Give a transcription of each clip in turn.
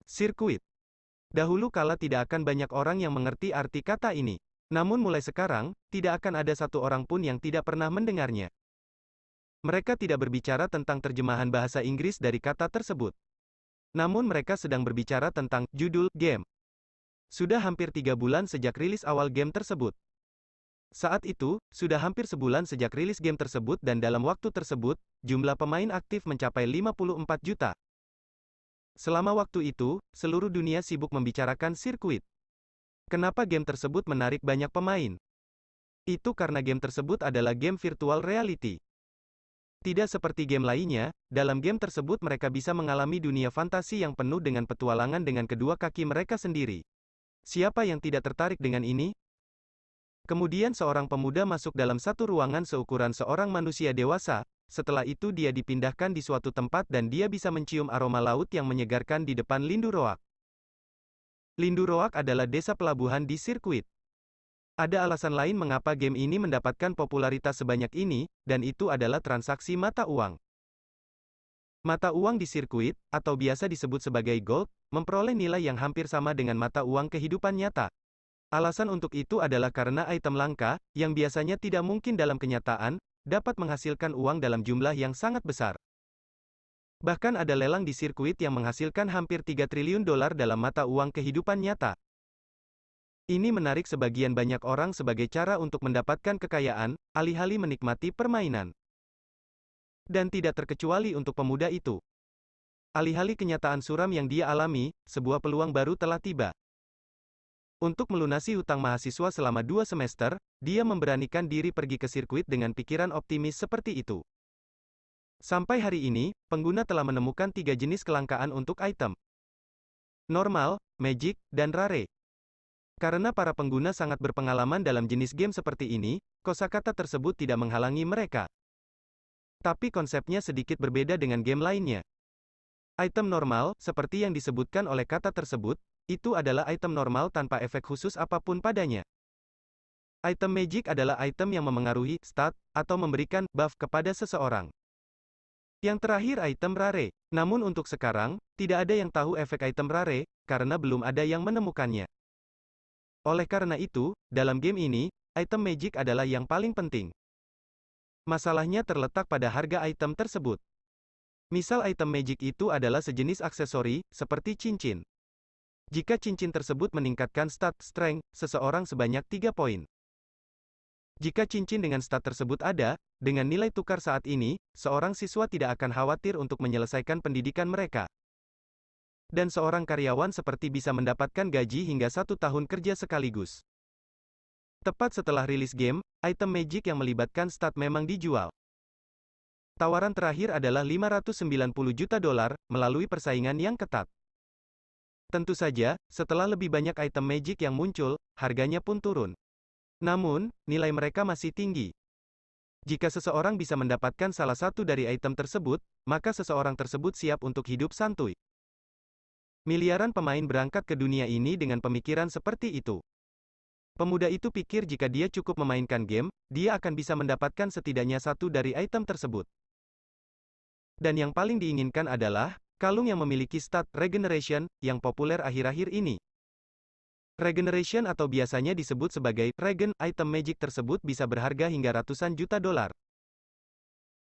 Sirkuit. Dahulu kala tidak akan banyak orang yang mengerti arti kata ini. Namun mulai sekarang, tidak akan ada satu orang pun yang tidak pernah mendengarnya. Mereka tidak berbicara tentang terjemahan bahasa Inggris dari kata tersebut. Namun mereka sedang berbicara tentang judul game. Sudah hampir 3 bulan sejak rilis awal game tersebut. Saat itu, sudah hampir sebulan sejak rilis game tersebut dan dalam waktu tersebut, jumlah pemain aktif mencapai 54 juta. Selama waktu itu, seluruh dunia sibuk membicarakan sirkuit. Kenapa game tersebut menarik banyak pemain? Itu karena game tersebut adalah game virtual reality. Tidak seperti game lainnya, dalam game tersebut mereka bisa mengalami dunia fantasi yang penuh dengan petualangan dengan kedua kaki mereka sendiri. Siapa yang tidak tertarik dengan ini? Kemudian seorang pemuda masuk dalam satu ruangan seukuran seorang manusia dewasa, setelah itu dia dipindahkan di suatu tempat dan dia bisa mencium aroma laut yang menyegarkan di depan Lindu Roak. Lindu Roak adalah desa pelabuhan di sirkuit. Ada alasan lain mengapa game ini mendapatkan popularitas sebanyak ini, dan itu adalah transaksi mata uang. Mata uang di sirkuit, atau biasa disebut sebagai gold, memperoleh nilai yang hampir sama dengan mata uang kehidupan nyata. Alasan untuk itu adalah karena item langka, yang biasanya tidak mungkin dalam kenyataan, dapat menghasilkan uang dalam jumlah yang sangat besar. Bahkan ada lelang di sirkuit yang menghasilkan hampir 3 triliun dolar dalam mata uang kehidupan nyata. Ini menarik sebagian banyak orang sebagai cara untuk mendapatkan kekayaan, alih-alih menikmati permainan. Dan tidak terkecuali untuk pemuda itu. Alih-alih kenyataan suram yang dia alami, sebuah peluang baru telah tiba. Untuk melunasi hutang mahasiswa selama 2 semester, dia memberanikan diri pergi ke sirkuit dengan pikiran optimis seperti itu. Sampai hari ini, pengguna telah menemukan 3 jenis kelangkaan untuk item. Normal, Magic, dan Rare. Karena para pengguna sangat berpengalaman dalam jenis game seperti ini, kosakata tersebut tidak menghalangi mereka. Tapi konsepnya sedikit berbeda dengan game lainnya. Item normal, seperti yang disebutkan oleh kata tersebut, itu adalah item normal tanpa efek khusus apapun padanya. Item Magic adalah item yang memengaruhi stat, atau memberikan buff kepada seseorang. Yang terakhir item Rare. Namun untuk sekarang, tidak ada yang tahu efek item Rare, karena belum ada yang menemukannya. Oleh karena itu, dalam game ini, item Magic adalah yang paling penting. Masalahnya terletak pada harga item tersebut. Misal item Magic itu adalah sejenis aksesori, seperti cincin. Jika cincin tersebut meningkatkan stat strength seseorang sebanyak 3 poin. Jika cincin dengan stat tersebut ada, dengan nilai tukar saat ini, seorang siswa tidak akan khawatir untuk menyelesaikan pendidikan mereka. Dan seorang karyawan seperti bisa mendapatkan gaji hingga 1 tahun kerja sekaligus. Tepat setelah rilis game, item Magic yang melibatkan stat memang dijual. Tawaran terakhir adalah 590 juta dolar, melalui persaingan yang ketat. Tentu saja, setelah lebih banyak item Magic yang muncul, harganya pun turun. Namun, nilai mereka masih tinggi. Jika seseorang bisa mendapatkan salah satu dari item tersebut, maka seseorang tersebut siap untuk hidup santuy. Miliaran pemain berangkat ke dunia ini dengan pemikiran seperti itu. Pemuda itu pikir jika dia cukup memainkan game, dia akan bisa mendapatkan setidaknya satu dari item tersebut. Dan yang paling diinginkan adalah kalung yang memiliki stat regeneration yang populer akhir-akhir ini. Regeneration atau biasanya disebut sebagai regen, item Magic tersebut bisa berharga hingga ratusan juta dolar.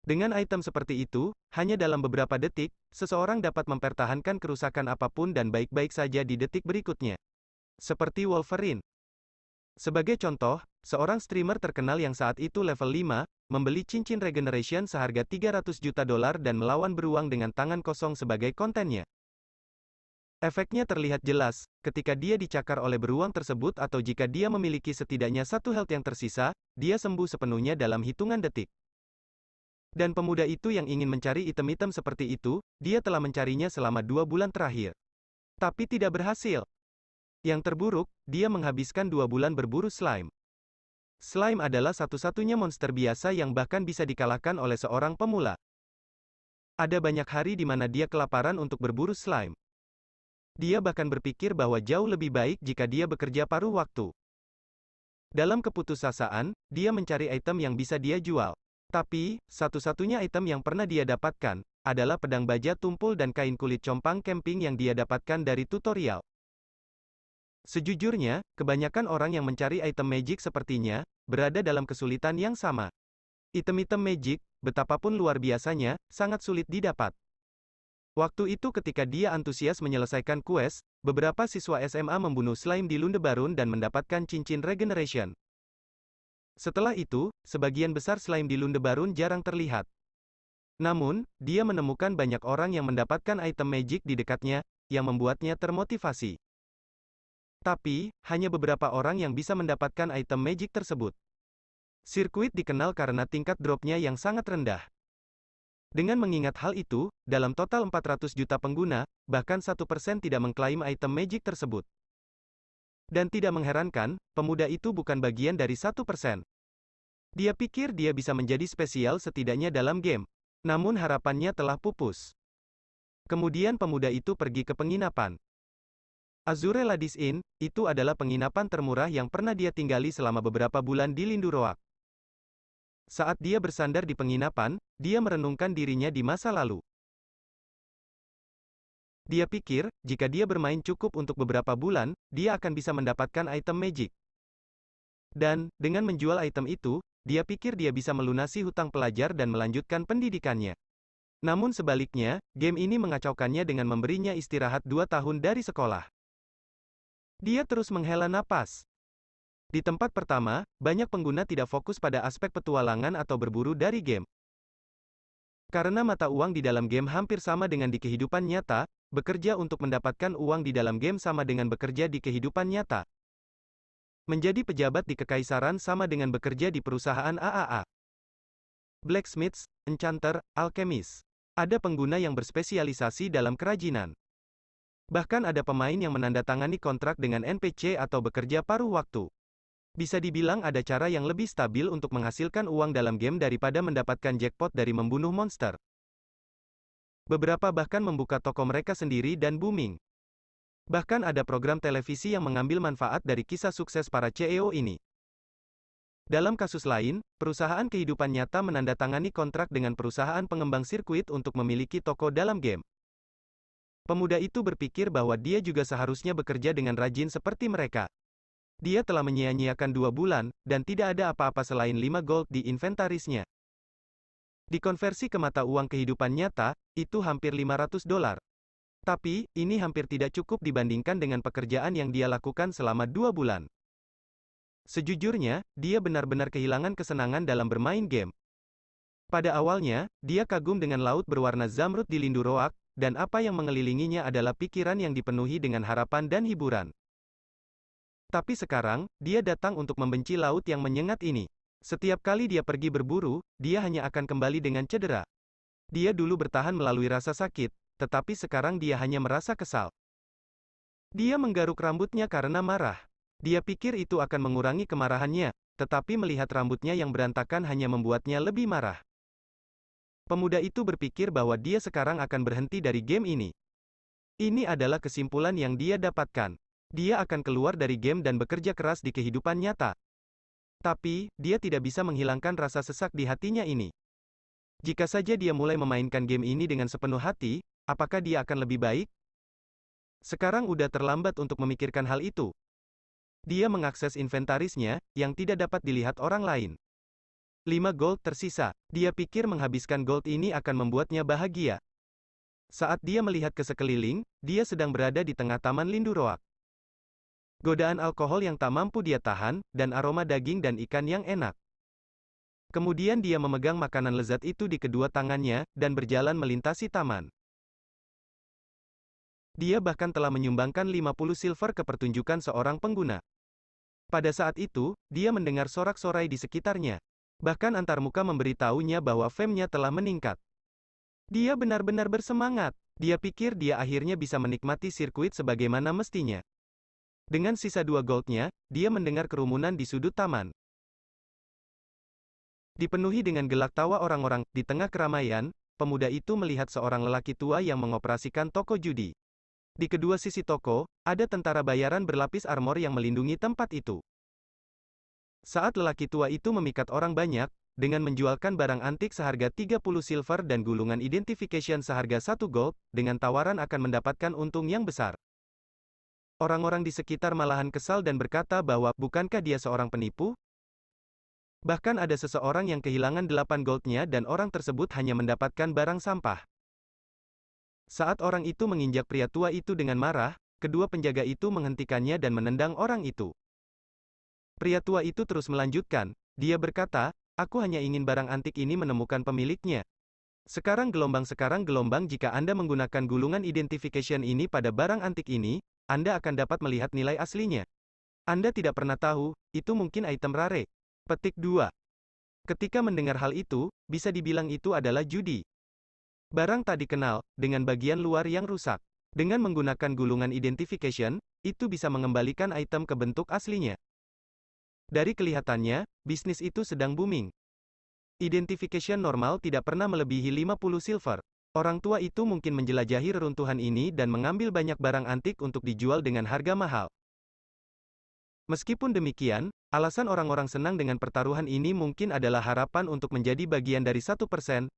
Dengan item seperti itu, hanya dalam beberapa detik, seseorang dapat mempertahankan kerusakan apapun dan baik-baik saja di detik berikutnya. Seperti Wolverine. Sebagai contoh, seorang streamer terkenal yang saat itu level 5, membeli cincin regeneration seharga 300 juta dolar dan melawan beruang dengan tangan kosong sebagai kontennya. Efeknya terlihat jelas, ketika dia dicakar oleh beruang tersebut atau jika dia memiliki setidaknya 1 health yang tersisa, dia sembuh sepenuhnya dalam hitungan detik. Dan pemuda itu yang ingin mencari item-item seperti itu, dia telah mencarinya selama 2 bulan terakhir. Tapi tidak berhasil. Yang terburuk, dia menghabiskan 2 bulan berburu slime. Slime adalah satu-satunya monster biasa yang bahkan bisa dikalahkan oleh seorang pemula. Ada banyak hari di mana dia kelaparan untuk berburu slime. Dia bahkan berpikir bahwa jauh lebih baik jika dia bekerja paruh waktu. Dalam keputusasaan, dia mencari item yang bisa dia jual. Tapi, satu-satunya item yang pernah dia dapatkan, adalah pedang baja tumpul dan kain kulit compang camping yang dia dapatkan dari tutorial. Sejujurnya, kebanyakan orang yang mencari item magic sepertinya, berada dalam kesulitan yang sama. Item-item magic, betapapun luar biasanya, sangat sulit didapat. Waktu itu ketika dia antusias menyelesaikan quest, beberapa siswa SMA membunuh slime di Lundebarun dan mendapatkan cincin regeneration. Setelah itu, sebagian besar slime di Lundebarun jarang terlihat. Namun, dia menemukan banyak orang yang mendapatkan item magic di dekatnya, yang membuatnya termotivasi. Tapi, hanya beberapa orang yang bisa mendapatkan item magic tersebut. Sirkuit dikenal karena tingkat dropnya yang sangat rendah. Dengan mengingat hal itu, dalam total 400 juta pengguna, bahkan 1% tidak mengklaim item magic tersebut. Dan tidak mengherankan, pemuda itu bukan bagian dari 1%. Dia pikir dia bisa menjadi spesial setidaknya dalam game. Namun harapannya telah pupus. Kemudian pemuda itu pergi ke penginapan. Azure Ladies Inn, itu adalah penginapan termurah yang pernah dia tinggali selama beberapa bulan di Linduroak. Saat dia bersandar di penginapan, dia merenungkan dirinya di masa lalu. Dia pikir, jika dia bermain cukup untuk beberapa bulan, dia akan bisa mendapatkan item magic. Dan, dengan menjual item itu, dia pikir dia bisa melunasi hutang pelajar dan melanjutkan pendidikannya. Namun sebaliknya, game ini mengacaukannya dengan memberinya istirahat 2 tahun dari sekolah. Dia terus menghela napas. Di tempat pertama, banyak pengguna tidak fokus pada aspek petualangan atau berburu dari game. Karena mata uang di dalam game hampir sama dengan di kehidupan nyata, bekerja untuk mendapatkan uang di dalam game sama dengan bekerja di kehidupan nyata. Menjadi pejabat di kekaisaran sama dengan bekerja di perusahaan AAA. Blacksmiths, enchanter, alchemist. Ada pengguna yang berspesialisasi dalam kerajinan. Bahkan ada pemain yang menandatangani kontrak dengan NPC atau bekerja paruh waktu. Bisa dibilang ada cara yang lebih stabil untuk menghasilkan uang dalam game daripada mendapatkan jackpot dari membunuh monster. Beberapa bahkan membuka toko mereka sendiri dan booming. Bahkan ada program televisi yang mengambil manfaat dari kisah sukses para CEO ini. Dalam kasus lain, perusahaan kehidupan nyata menandatangani kontrak dengan perusahaan pengembang sirkuit untuk memiliki toko dalam game. Pemuda itu berpikir bahwa dia juga seharusnya bekerja dengan rajin seperti mereka. Dia telah menyia-nyiakan 2 bulan, dan tidak ada apa-apa selain 5 gold di inventarisnya. Dikonversi ke mata uang kehidupan nyata, itu hampir $500. Tapi, ini hampir tidak cukup dibandingkan dengan pekerjaan yang dia lakukan selama 2 bulan. Sejujurnya, dia benar-benar kehilangan kesenangan dalam bermain game. Pada awalnya, dia kagum dengan laut berwarna zamrud di Linduroak, dan apa yang mengelilinginya adalah pikiran yang dipenuhi dengan harapan dan hiburan. Tapi sekarang, dia datang untuk membenci laut yang menyengat ini. Setiap kali dia pergi berburu, dia hanya akan kembali dengan cedera. Dia dulu bertahan melalui rasa sakit, tetapi sekarang dia hanya merasa kesal. Dia menggaruk rambutnya karena marah. Dia pikir itu akan mengurangi kemarahannya, tetapi melihat rambutnya yang berantakan hanya membuatnya lebih marah. Pemuda itu berpikir bahwa dia sekarang akan berhenti dari game ini. Ini adalah kesimpulan yang dia dapatkan. Dia akan keluar dari game dan bekerja keras di kehidupan nyata. Tapi, dia tidak bisa menghilangkan rasa sesak di hatinya ini. Jika saja dia mulai memainkan game ini dengan sepenuh hati, apakah dia akan lebih baik? Sekarang udah terlambat untuk memikirkan hal itu. Dia mengakses inventarisnya, yang tidak dapat dilihat orang lain. 5 gold tersisa. Dia pikir menghabiskan gold ini akan membuatnya bahagia. Saat dia melihat ke sekeliling, dia sedang berada di tengah taman Linduroak. Godaan alkohol yang tak mampu dia tahan, dan aroma daging dan ikan yang enak. Kemudian dia memegang makanan lezat itu di kedua tangannya, dan berjalan melintasi taman. Dia bahkan telah menyumbangkan 50 silver ke pertunjukan seorang pengguna. Pada saat itu, dia mendengar sorak-sorai di sekitarnya. Bahkan antarmuka memberitahunya bahwa fame-nya telah meningkat. Dia benar-benar bersemangat. Dia pikir dia akhirnya bisa menikmati sirkuit sebagaimana mestinya. Dengan sisa 2 goldnya, dia mendengar kerumunan di sudut taman. Dipenuhi dengan gelak tawa orang-orang, di tengah keramaian, pemuda itu melihat seorang lelaki tua yang mengoperasikan toko judi. Di kedua sisi toko, ada tentara bayaran berlapis armor yang melindungi tempat itu. Saat lelaki tua itu memikat orang banyak, dengan menjualkan barang antik seharga 30 silver dan gulungan identification seharga 1 gold, dengan tawaran akan mendapatkan untung yang besar. Orang-orang di sekitar malahan kesal dan berkata bahwa, bukankah dia seorang penipu? Bahkan ada seseorang yang kehilangan 8 goldnya dan orang tersebut hanya mendapatkan barang sampah. Saat orang itu menginjak pria tua itu dengan marah, kedua penjaga itu menghentikannya dan menendang orang itu. Pria tua itu terus melanjutkan, dia berkata, aku hanya ingin barang antik ini menemukan pemiliknya. Sekarang gelombang jika Anda menggunakan gulungan identification ini pada barang antik ini, Anda akan dapat melihat nilai aslinya. Anda tidak pernah tahu, itu mungkin item rare. Petik 2. Ketika mendengar hal itu, bisa dibilang itu adalah judi. Barang tak dikenal, dengan bagian luar yang rusak. Dengan menggunakan gulungan identification, itu bisa mengembalikan item ke bentuk aslinya. Dari kelihatannya, bisnis itu sedang booming. Identification normal tidak pernah melebihi 50 silver. Orang tua itu mungkin menjelajahi reruntuhan ini dan mengambil banyak barang antik untuk dijual dengan harga mahal. Meskipun demikian, alasan orang-orang senang dengan pertaruhan ini mungkin adalah harapan untuk menjadi bagian dari 1%,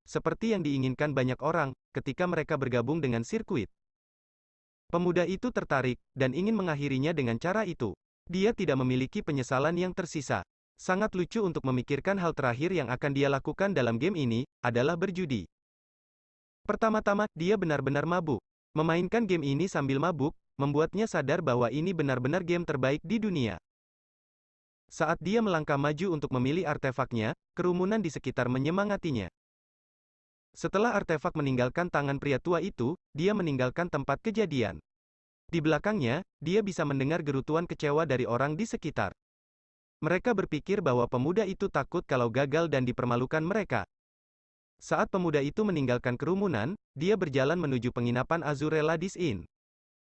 seperti yang diinginkan banyak orang, ketika mereka bergabung dengan sirkuit. Pemuda itu tertarik, dan ingin mengakhirinya dengan cara itu. Dia tidak memiliki penyesalan yang tersisa. Sangat lucu untuk memikirkan hal terakhir yang akan dia lakukan dalam game ini, adalah berjudi. Pertama-tama, dia benar-benar mabuk. Memainkan game ini sambil mabuk, membuatnya sadar bahwa ini benar-benar game terbaik di dunia. Saat dia melangkah maju untuk memilih artefaknya, kerumunan di sekitar menyemangatinya. Setelah artefak meninggalkan tangan pria tua itu, dia meninggalkan tempat kejadian. Di belakangnya, dia bisa mendengar gerutuan kecewa dari orang di sekitar. Mereka berpikir bahwa pemuda itu takut kalau gagal dan dipermalukan mereka. Saat pemuda itu meninggalkan kerumunan, dia berjalan menuju penginapan Azure Ladies Inn.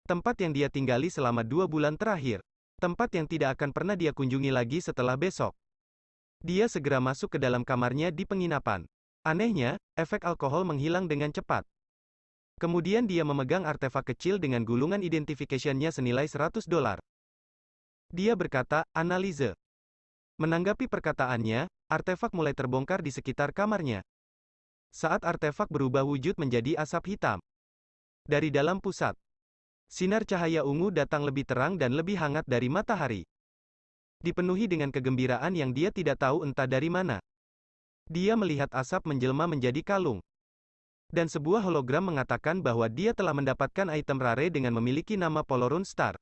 Tempat yang dia tinggali selama 2 bulan terakhir. Tempat yang tidak akan pernah dia kunjungi lagi setelah besok. Dia segera masuk ke dalam kamarnya di penginapan. Anehnya, efek alkohol menghilang dengan cepat. Kemudian dia memegang artefak kecil dengan gulungan identification-nya senilai $100. Dia berkata, analize. Menanggapi perkataannya, artefak mulai terbongkar di sekitar kamarnya. Saat artefak berubah wujud menjadi asap hitam. Dari dalam pusat, sinar cahaya ungu datang lebih terang dan lebih hangat dari matahari. Dipenuhi dengan kegembiraan yang dia tidak tahu entah dari mana. Dia melihat asap menjelma menjadi kalung. Dan sebuah hologram mengatakan bahwa dia telah mendapatkan item rare dengan memiliki nama Polorun Star.